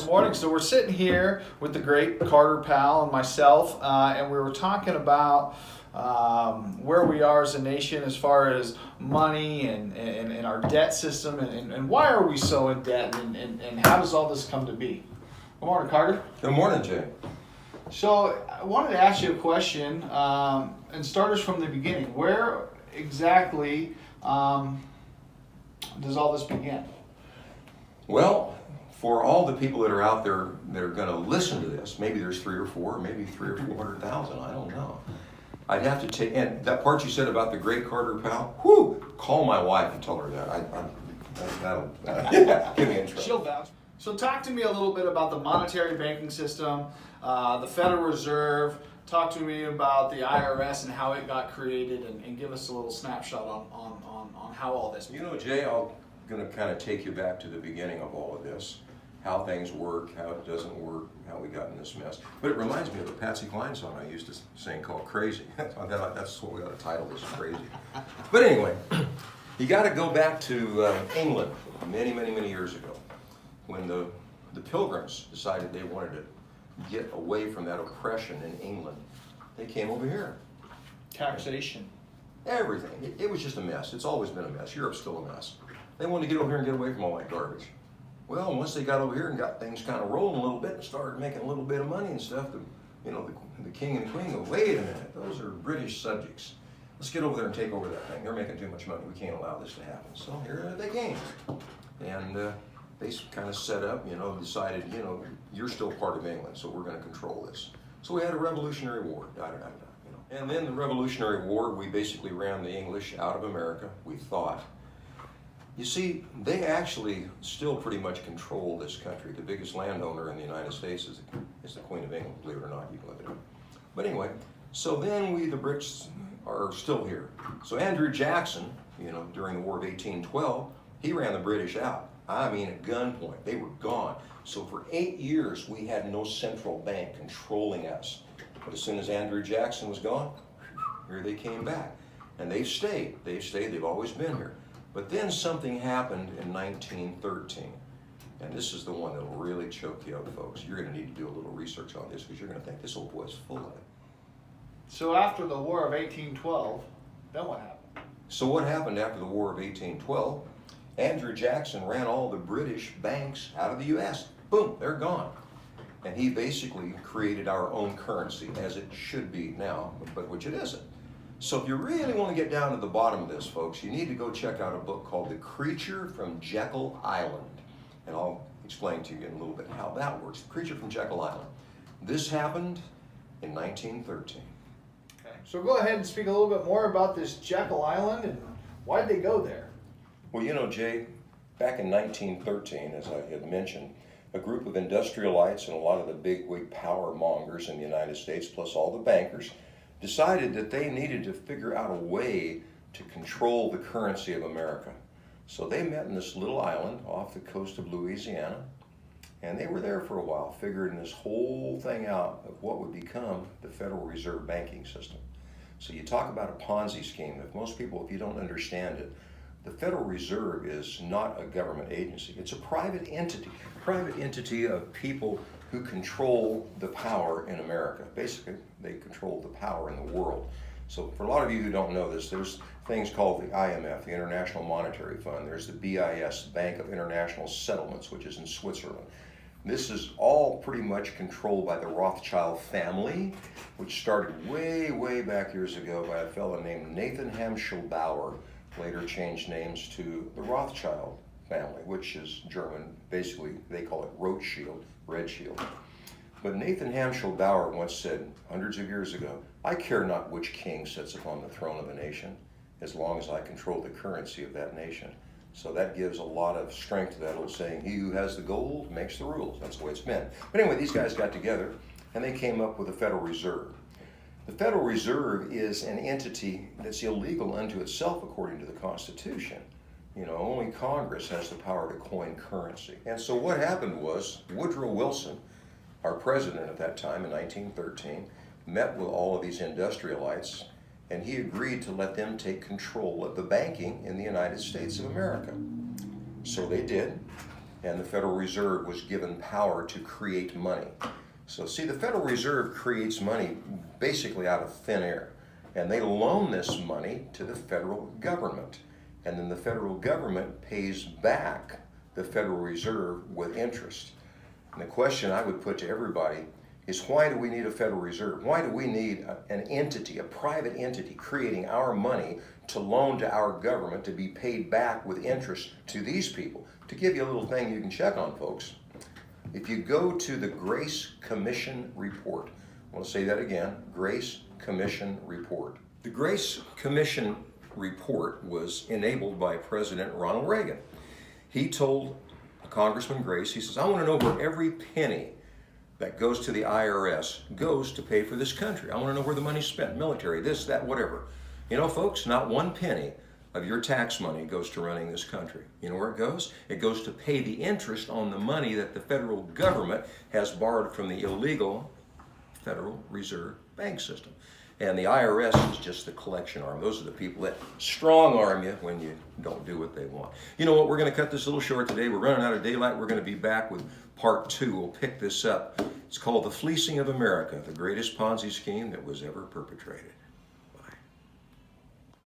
morning. So we're sitting here with the great Carter Powell and myself, and we were talking about where we are as a nation as far as money and our debt system, and why are we so in debt, and how does all this come to be? Good morning, Carter. Good morning, Jay. So I wanted to ask you a question, and start us from the beginning. Where exactly does all this begin? Well, for all the people that are out there that are going to listen to this, maybe there's 3 or 4, maybe 3 or 400,000. I don't know. I'd have to take, and that part you said about the great Carter Powell, call my wife and tell her that. That'll get me in trouble. She'll vouch. So talk to me a little bit about the monetary banking system, the Federal Reserve. Talk to me about the IRS and how it got created, and give us a little snapshot on how all this. You know, Jay, I'm going to kind of take you back to the beginning of all of this, how things work, how it doesn't work, how we got in this mess. But it reminds me of a Patsy Cline song I used to sing called Crazy. That's what we got to title this, Crazy. But anyway, you got to go back to England many, many, many years ago when the Pilgrims decided they wanted to get away from that oppression in England. They came over here. Taxation. Everything. It was just a mess. It's always been a mess. Europe's still a mess. They wanted to get over here and get away from all that garbage. Well, once they got over here and got things kind of rolling a little bit and started making a little bit of money and stuff, the king and queen go, wait a minute, those are British subjects. Let's get over there and take over that thing. They're making too much money. We can't allow this to happen. So here they came. And they kind of set up, decided, you're still part of England, so we're going to control this. So we had a Revolutionary War, And then the Revolutionary War, we basically ran the English out of America, we thought. You see, they actually still pretty much control this country. The biggest landowner in the United States is the Queen of England, believe it or not, you can look it up. But anyway, so then we, the Brits, are still here. So Andrew Jackson, during the War of 1812, he ran the British out. I mean, at gunpoint. They were gone. So for 8 years, we had no central bank controlling us. But as soon as Andrew Jackson was gone, here they came back. And they've stayed. They've always been here. But then something happened in 1913. And this is the one that'll really choke you up, folks. You're going to need to do a little research on this because you're going to think this old boy's full of it. So after the War of 1812, then what happened? So what happened after the War of 1812? Andrew Jackson ran all the British banks out of the U.S. Boom, they're gone. And he basically created our own currency, as it should be now, but which it isn't. So if you really want to get down to the bottom of this, folks, you need to go check out a book called The Creature from Jekyll Island. And I'll explain to you in a little bit how that works. The Creature from Jekyll Island. This happened in 1913. Okay. So go ahead and speak a little bit more about this Jekyll Island and why'd they go there? Well, Jay, back in 1913, as I had mentioned, a group of industrialites and a lot of the bigwig power mongers in the United States, plus all the bankers, decided that they needed to figure out a way to control the currency of America. So they met in this little island off the coast of Louisiana, and they were there for a while, figuring this whole thing out of what would become the Federal Reserve banking system. So you talk about a Ponzi scheme. If you don't understand it, the Federal Reserve is not a government agency. It's a private entity of people who control the power in America. Basically, they control the power in the world. So for a lot of you who don't know this, there's things called the IMF, the International Monetary Fund. There's the BIS, Bank of International Settlements, which is in Switzerland. This is all pretty much controlled by the Rothschild family, which started way, way back years ago by a fellow named Nathan Hamschel-Bauer, later changed names to the Rothschild family, which is German. Basically, they call it Rothschild, Red Shield. But Nathan Hamschel-Bauer once said, hundreds of years ago, I care not which king sits upon the throne of a nation, as long as I control the currency of that nation. So that gives a lot of strength to that old saying, he who has the gold makes the rules. That's the way it's been. But anyway, these guys got together, and they came up with the Federal Reserve. The Federal Reserve is an entity that's illegal unto itself according to the Constitution. Only Congress has the power to coin currency. And so what happened was Woodrow Wilson, our president at that time in 1913, met with all of these industrialites, and he agreed to let them take control of the banking in the United States of America. So they did. and the Federal Reserve was given power to create money. So see, the Federal Reserve creates money basically out of thin air, and they loan this money to the federal government, and then the federal government pays back the Federal Reserve with interest. And the question I would put to everybody is, why do we need a Federal Reserve? Why do we need an entity, a private entity, creating our money to loan to our government to be paid back with interest to these people? To give you a little thing you can check on, folks, if you go to the Grace Commission Report, I want to say that again, Grace Commission Report. The Grace Commission Report was enabled by President Ronald Reagan. He told Congressman Grace, he says, I want to know where every penny that goes to the IRS goes to pay for this country. I want to know where the money's spent, military, this, that, whatever. You know, folks, not one penny of your tax money goes to running this country. You know where it goes? It goes to pay the interest on the money that the federal government has borrowed from the illegal Federal Reserve bank system. And the IRS is just the collection arm. Those are the people that strong arm you when you don't do what they want. You know what? We're going to cut this a little short today. We're running out of daylight. We're going to be back with part 2. We'll pick this up. It's called The Fleecing of America, the greatest Ponzi scheme that was ever perpetrated.